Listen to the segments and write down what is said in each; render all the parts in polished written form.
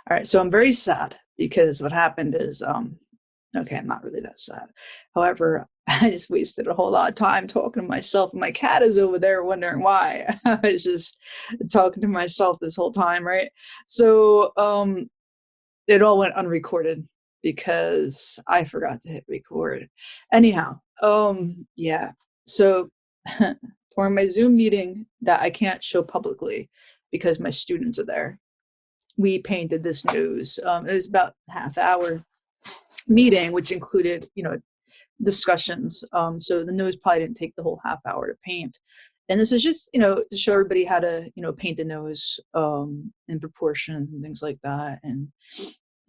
All right, so I'm very sad because what happened is, okay, I'm not really that sad. However, I just wasted a whole lot of time talking to myself, and my cat is over there wondering why. I was just talking to myself this whole time, right? So, it all went unrecorded because I forgot to hit record. Anyhow, yeah. So, for my Zoom meeting that I can't show publicly because my students are there, we painted this nose. It was about half hour meeting, which included, discussions. So the nose probably didn't take the whole half hour to paint. And this is just, to show everybody how to, paint the nose in proportions and things like that. And,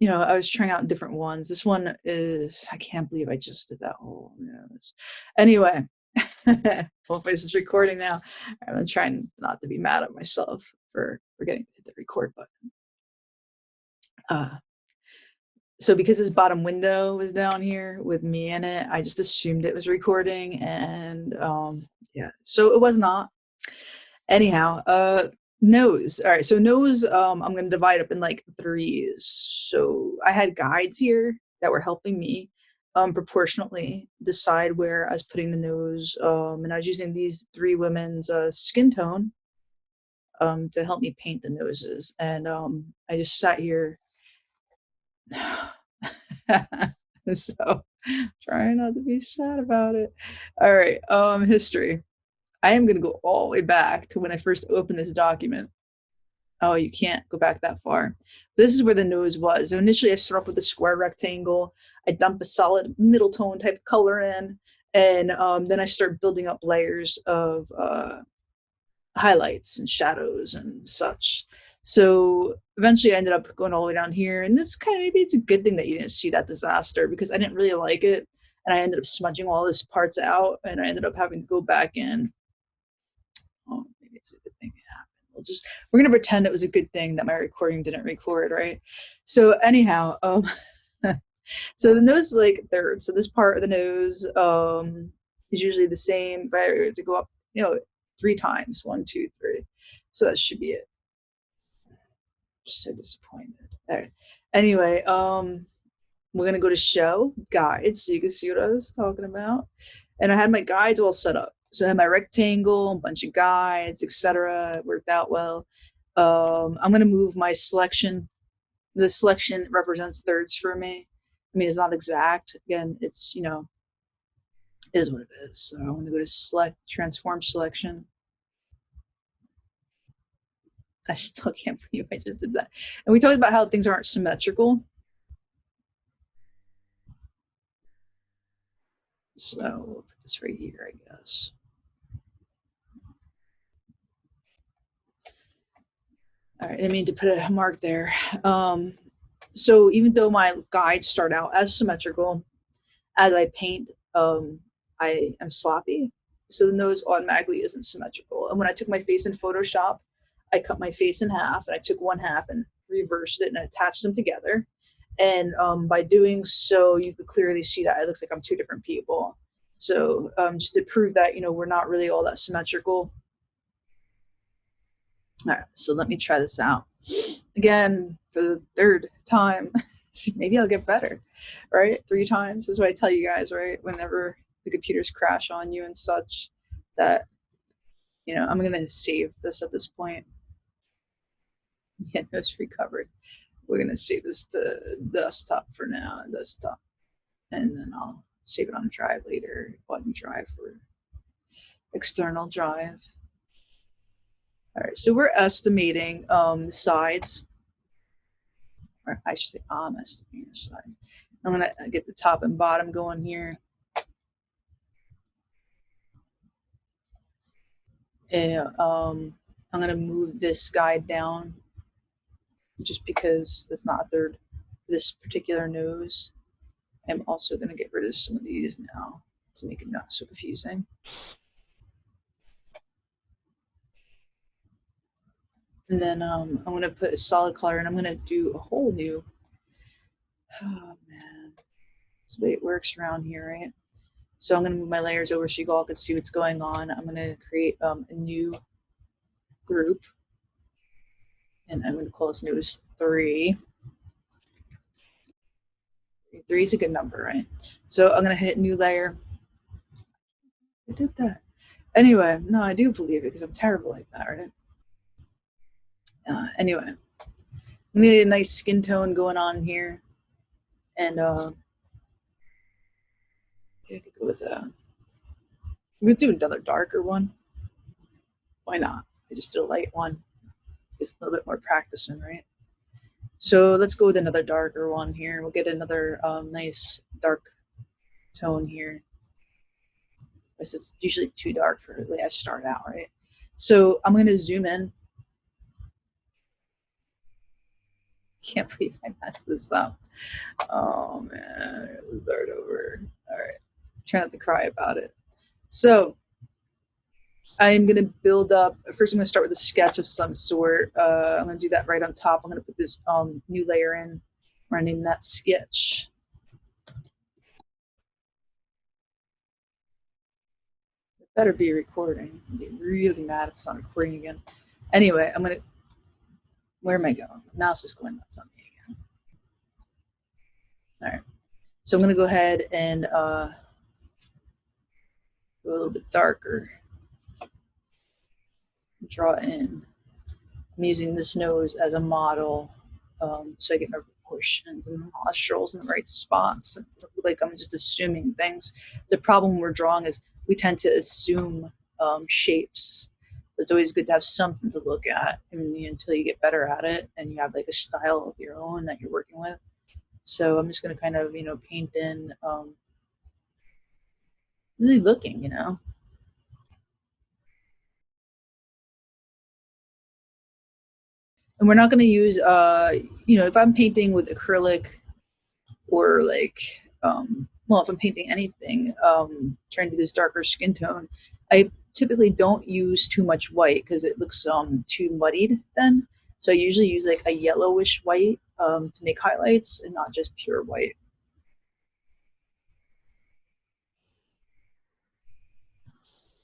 I was trying out different ones. This one is, I can't believe I just did that whole nose. Anyway, hopefully this is recording now. I'm trying not to be mad at myself for forgetting to hit the record button. So because this bottom window was down here with me in it, I just assumed it was recording, and yeah, so it was not. Anyhow, nose. All right, so nose, I'm gonna divide up in like threes. So I had guides here that were helping me proportionately decide where I was putting the nose, and I was using these three women's skin tone to help me paint the noses, and I just sat here. So trying not to be sad about it. All right, history. I am gonna go all the way back to when I first opened this document. Oh, you can't go back that far. This is where the nose was. So initially I start off with a square rectangle. I dump a solid middle tone type color in, and then I start building up layers of highlights and shadows and such. So eventually I ended up going all the way down here. And this kind of, maybe it's a good thing that you didn't see that disaster, because I didn't really like it. And I ended up smudging all this parts out, and I ended up having to go back in. Oh, maybe it's a good thing it happened. We're gonna pretend it was a good thing that my recording didn't record, right? So anyhow, so the nose is like third. So this part of the nose is usually the same. If I were to go up, three times, 1, 2, 3. So that should be it. So disappointed. All right. Anyway, we're gonna go to show guides so you can see what I was talking about. And I had my guides all set up. So I had my rectangle, a bunch of guides, etc. It worked out well. I'm gonna move my selection. The selection represents thirds for me. I mean, it's not exact. Again, it's, is what it is. So I'm gonna go to select, transform selection. I still can't believe I just did that. And we talked about how things aren't symmetrical. So we'll put this right here, I guess. All right, I didn't mean to put a mark there. So even though my guides start out as symmetrical, as I paint, I am sloppy. So the nose automatically isn't symmetrical. And when I took my face in Photoshop, I cut my face in half, and I took one half and reversed it and attached them together. And by doing so, you could clearly see that it looks like I'm two different people. So just to prove that, we're not really all that symmetrical. All right, so let me try this out again for the third time. See, maybe I'll get better, right? 3 times is what I tell you guys, right? Whenever the computers crash on you and such, that, I'm going to save this at this point. Yeah, no, it's recovered. We're going to save this to desktop for now, desktop. And then I'll save it on drive later, button drive for external drive. All right, so we're estimating the sides, or I should say I'm estimating the sides. I'm gonna get the top and bottom going here. And I'm gonna move this guide down just because that's not a third. This particular nose. I'm also gonna get rid of some of these now to make it not so confusing. And then I'm gonna put a solid color, and I'm gonna do a whole new, oh man, that's the way it works around here, right? So I'm gonna move my layers over so you all can see what's going on. I'm gonna create a new group, and I'm gonna call this nose 3. 3 is a good number, right? So I'm gonna hit new layer. I did that. Anyway, no, I do believe it because I'm terrible like that, right? Anyway, I'm gonna get a nice skin tone going on here, and I could go with I'm gonna do another darker one. Why not? I just did a light one. It's a little bit more practicing, right? So let's go with another darker one here. We'll get another nice dark tone here. This is usually too dark for the way I start out, right? So I'm going to zoom in. Can't believe I messed this up. Oh man, let's start over. All right, try not to cry about it. So I'm going to build up. First, I'm going to start with a sketch of some sort. I'm going to do that right on top. I'm going to put this new layer in. Where I name that sketch. It better be recording. I'm getting really mad if it's not recording again. Anyway, I'm going to. Where am I going? My mouse is going nuts on me again. All right. So I'm going to go ahead and go a little bit darker. Draw in. I'm using this nose as a model so I get my proportions and the nostrils in the right spots. And like I'm just assuming things. The problem we're drawing is we tend to assume shapes. It's always good to have something to look at until you get better at it and you have like a style of your own that you're working with. So I'm just going to kind of, paint in really looking, And we're not going to use, if I'm painting with acrylic or like, well, if I'm painting anything, trying to do this darker skin tone, I typically don't use too much white because it looks too muddied then. So I usually use like a yellowish white to make highlights and not just pure white.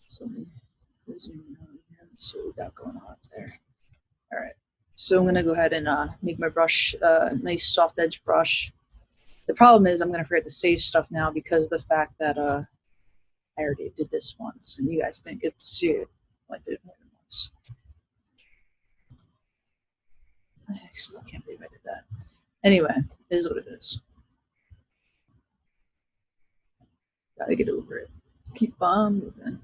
So let me zoom out here and see what we got going on up there. All right. So I'm going to go ahead and make my brush nice soft edge brush. The problem is I'm going to forget to save stuff now because of the fact that I already did this once and you guys didn't get to see it. I did it more than once. I still can't believe I did that. Anyway, it is what it is. Gotta get over it. Keep on moving.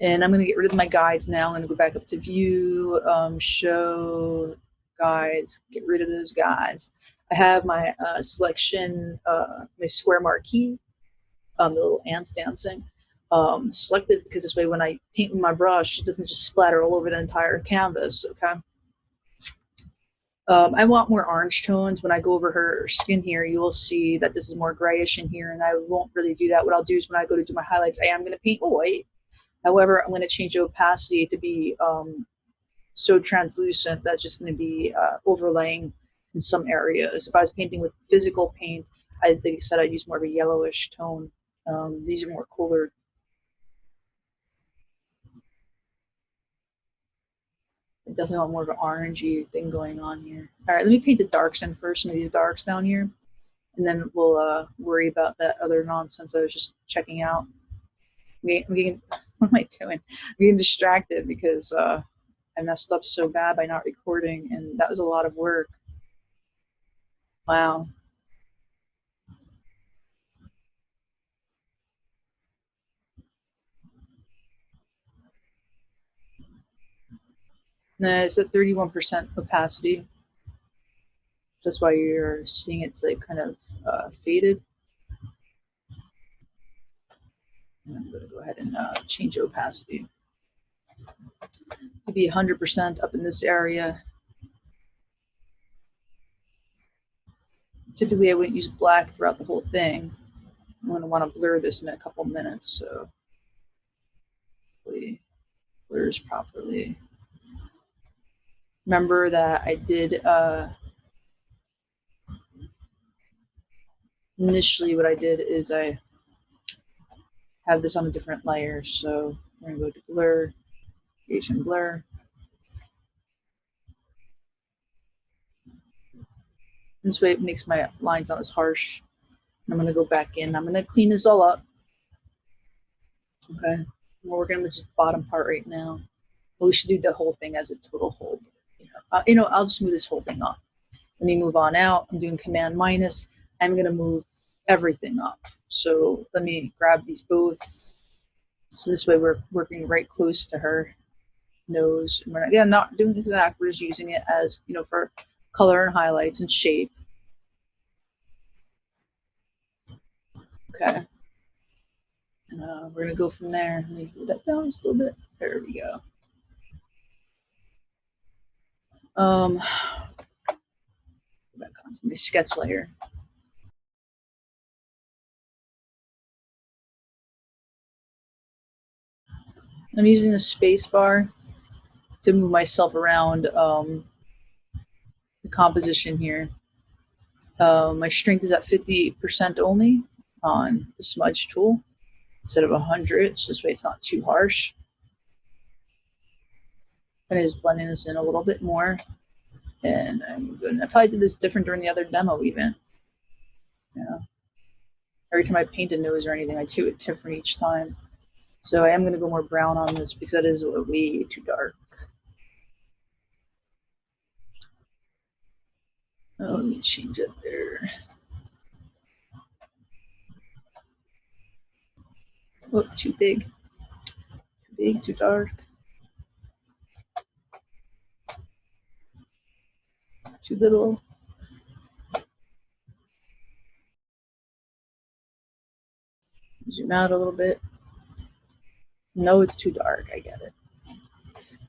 And I'm going to get rid of my guides now. I'm going to go back up to view, show guides, get rid of those guides. I have my selection, my square marquee, the little ants dancing, selected because this way when I paint with my brush, it doesn't just splatter all over the entire canvas, okay? I want more orange tones. When I go over her skin here, you will see that this is more grayish in here, and I won't really do that. What I'll do is when I go to do my highlights, I am going to paint white. However, I'm going to change the opacity to be so translucent that's just going to be overlaying in some areas. If I was painting with physical paint, I think I said I'd use more of a yellowish tone. These are more cooler. I definitely want more of an orangey thing going on here. All right, let me paint the darks in first, some of these darks down here, and then we'll worry about that other nonsense I was just checking out. I'm getting, what am I doing? I'm getting distracted because I messed up so bad by not recording, and that was a lot of work. Wow. No, it's at 31% opacity. That's why you're seeing it's like kind of faded. And I'm going to go ahead and change opacity to be 100% up in this area. Typically, I wouldn't use black throughout the whole thing. I'm going to want to blur this in a couple minutes, so hopefully blurs properly. Remember that I did initially what I did is I have this on a different layer, so we're going to go to blur, creation blur. This way it makes my lines not as harsh. I'm going to go back in. I'm going to clean this all up. Okay. We're working with just the bottom part right now. But we should do the whole thing as a total whole. I'll just move this whole thing up. Let me move on out. I'm doing Command minus. I'm going to move everything up. So let me grab these both. So this way we're working right close to her nose. And we're not doing exact. We're just using it as, for color and highlights and shape. Okay. And we're going to go from there. Let me move that down just a little bit. There we go. Back onto my sketch layer. I'm using the space bar to move myself around the composition here. My strength is at 58% only on the smudge tool instead of 100, so this way it's not too harsh. And it is blending this in a little bit more. And I'm good. I probably did this different during the other demo even. Every time I paint a nose or anything, I do it different each time. So I am going to go more brown on this because that is way too dark. Oh, let me change it there. Oh, too big. Too big, too dark. Too little. Zoom out a little bit. No, it's too dark. I get it.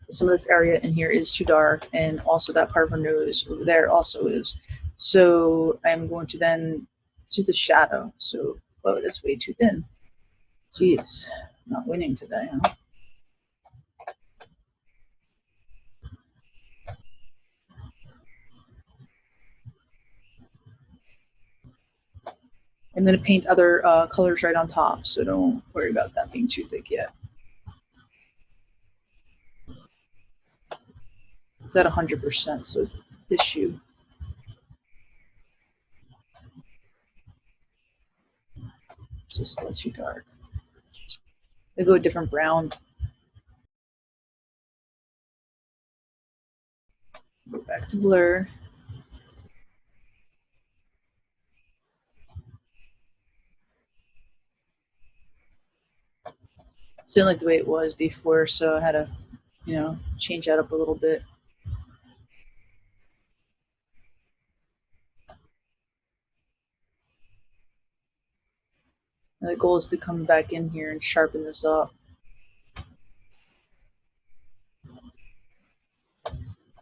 Some of this area in here is too dark, and also that part of her nose over there also is. So I'm going to then do the shadow. So, oh, that's way too thin. Jeez, not winning today, huh? I'm going to paint other colors right on top, so don't worry about that being too thick yet. It's at 100%, so it's this shoe. It's just still too dark. I go a different brown. Go back to blur. Didn't like the way it was before, so I had to, change that up a little bit. And the goal is to come back in here and sharpen this up.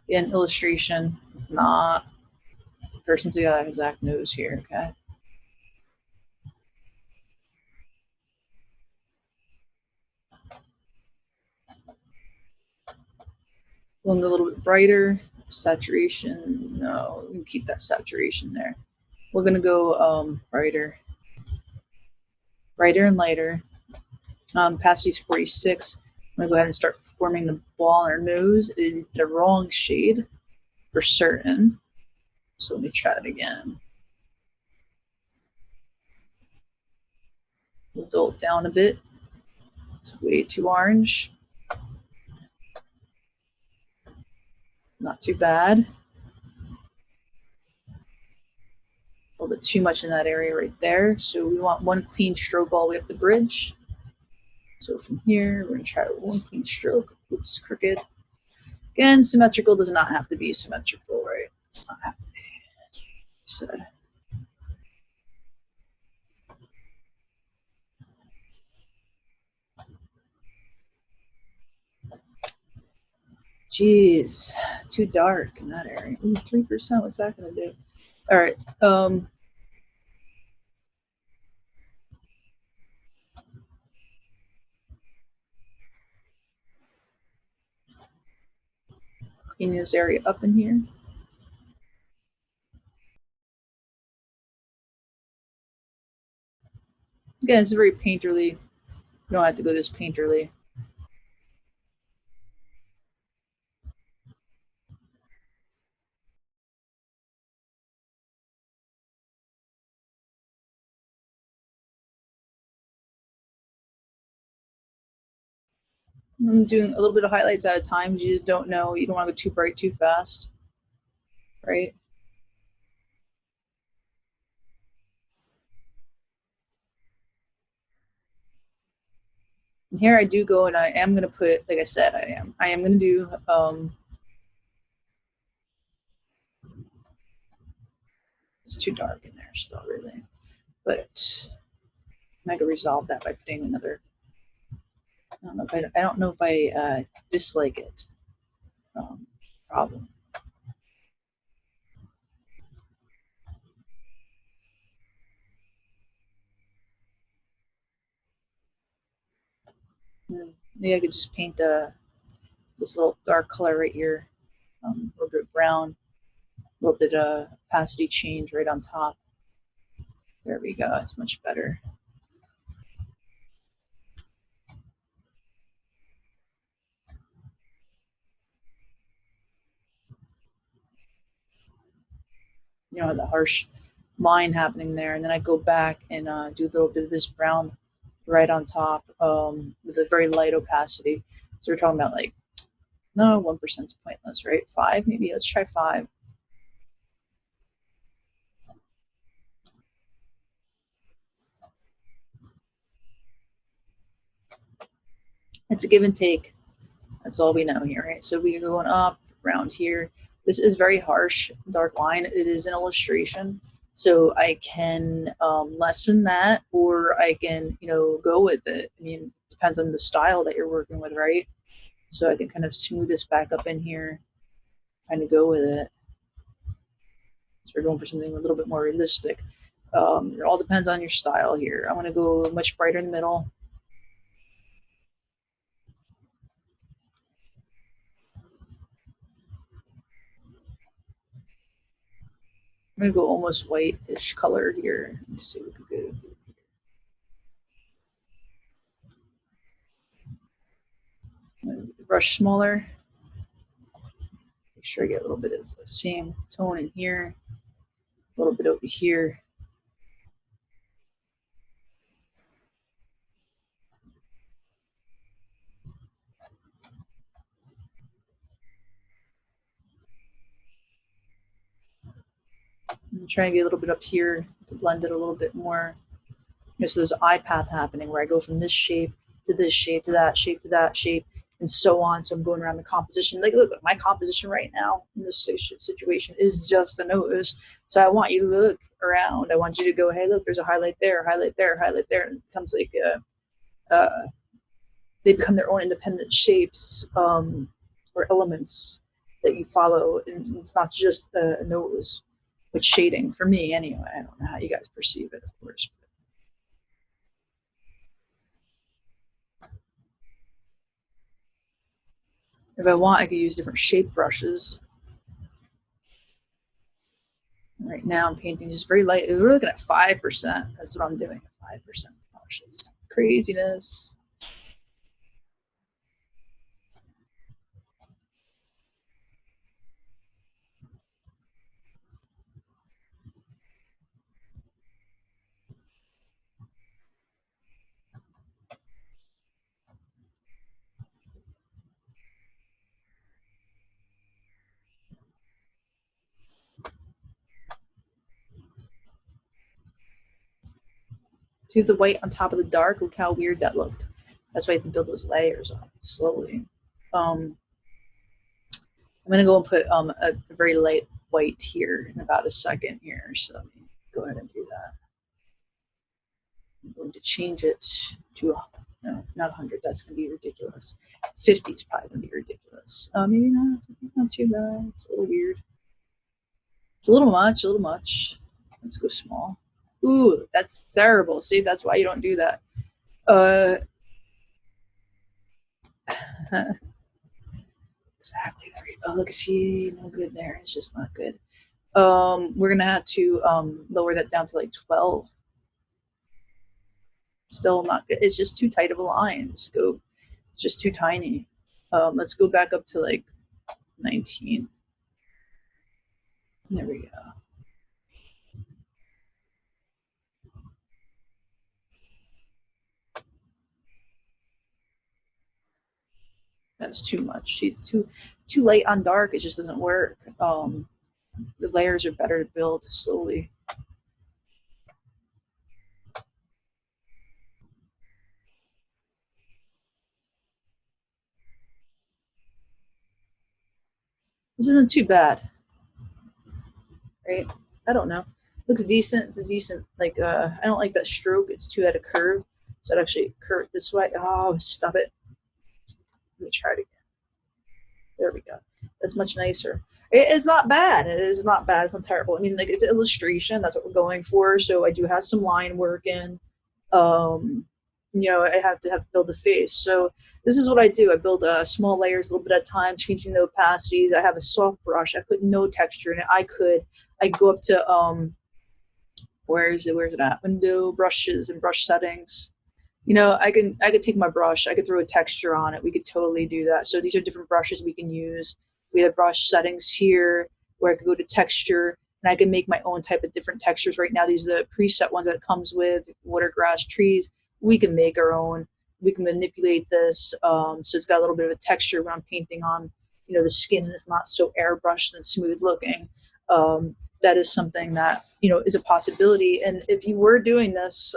An illustration, not person's got an exact nose here, okay? Going a little bit brighter, saturation, no, we can keep that saturation there. We're gonna go brighter and lighter. Opacity is 46. I'm gonna go ahead and start forming the ball on our nose. It is the wrong shade for certain. So let me try it again. We'll dull it down a bit. It's way too orange. Not too bad. A little bit too much in that area right there. So we want one clean stroke all the way up the bridge. So from here, we're going to try one clean stroke. Oops, crooked. Again, symmetrical does not have to be symmetrical, right? It does not have to be. So, geez, too dark in that area. Ooh, 3%, what's that going to do? All right. Cleaning this area up in here. Again, it's very painterly. You don't have to go this painterly. I'm doing a little bit of highlights at a time. You just don't know. You don't want to go too bright too fast, right? And here I do go and I am going to put, like I said, I am going to do, it's too dark in there still, really. But I could resolve that by putting another, I don't know if I dislike it. Um, Problem. Maybe I could just paint this little dark color right here, a little bit of brown, a little bit of opacity change right on top. There we go. It's much better. You know, the harsh line happening there, and then I go back and do a little bit of this brown right on top with a very light opacity. So we're talking about like, no, 1% is pointless, right? Five, maybe. Let's try five. It's a give and take. That's all we know here, right? So we're going up around here. This is very harsh, dark line. It is an illustration. So I can lessen that, or I can, go with it. I mean, it depends on the style that you're working with, right? So I can kind of smooth this back up in here, kind of go with it. So we're going for something a little bit more realistic. It all depends on your style here. I want to go much brighter in the middle. I'm going to go almost whitish color here. Let's see what we could do. Make the brush smaller. Make sure I get a little bit of the same tone in here, a little bit over here. I'm trying to get a little bit up here to blend it a little bit more. So there's an eye path happening where I go from this shape to this shape to that shape to that shape and so on. So I'm going around the composition. Like, look, my composition right now in this situation is just a nose. So I want you to look around. I want you to go, hey, look, there's a highlight there, highlight there, highlight there. And it becomes like they become their own independent shapes or elements that you follow. And it's not just a nose with shading for me anyway. I don't know how you guys perceive it, of course. If I want, I could use different shape brushes. Right now, I'm painting just very light. We're looking at 5%. That's what I'm doing. 5% brushes. Craziness. See the white on top of the dark? Look how weird that looked. That's why you have to build those layers up slowly. I'm gonna go and put a very light white here in about a second here. So let me go ahead and do that. I'm going to change it to no, not 100. That's gonna be ridiculous. 50 is probably gonna be ridiculous. Maybe not. It's not too bad. It's a little weird. It's a little much. A little much. Let's go small. Ooh, that's terrible. See, that's why you don't do that. Uh, exactly. Oh, look, see, no good there. It's just not good. We're gonna have to lower that down to like 12. Still not good. It's just too tight of a line. Scope. It's just too tiny. Let's go back up to like 19. There we go. That's too much. Too light on dark. It just doesn't work. The layers are better to build slowly. This isn't too bad, right? I don't know. Looks decent. It's a decent like. I don't like that stroke. It's too at a curve. So I'd actually curve it this way. Oh, stop it. Let me try it again. There we go. That's much nicer. It's not bad. It is not bad. It's not terrible. I mean, like it's illustration. That's what we're going for. So I do have some line work in. Um, I have to build a face. So this is what I do. I build small layers a little bit at a time, changing the opacities. I have a soft brush. I put no texture in it. I go up to where is it? Where's it at? Window, brushes, and brush settings. I could take my brush, I could throw a texture on it. We could totally do that. So these are different brushes we can use. We have brush settings here where I could go to texture and I can make my own type of different textures. Right now, these are the preset ones that it comes with water, grass, trees. We can make our own. We can manipulate this. So it's got a little bit of a texture when I'm painting on, the skin and it's not so airbrushed and smooth looking. That is something that, is a possibility. And if you were doing this,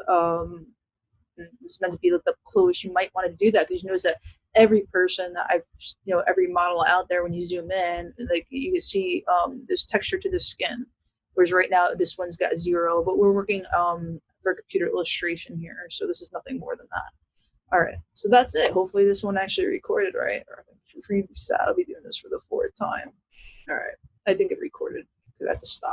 it's meant to be looked up close, you might want to do that because you notice that every person that every model out there, when you zoom in, like you can see there's texture to the skin. Whereas right now, this one's got 0, but we're working for computer illustration here. So this is nothing more than that. All right. So that's it. Hopefully this one actually recorded, right? Or for you, I'll be doing this for the 4th time. All right. I think it recorded. I have to stop.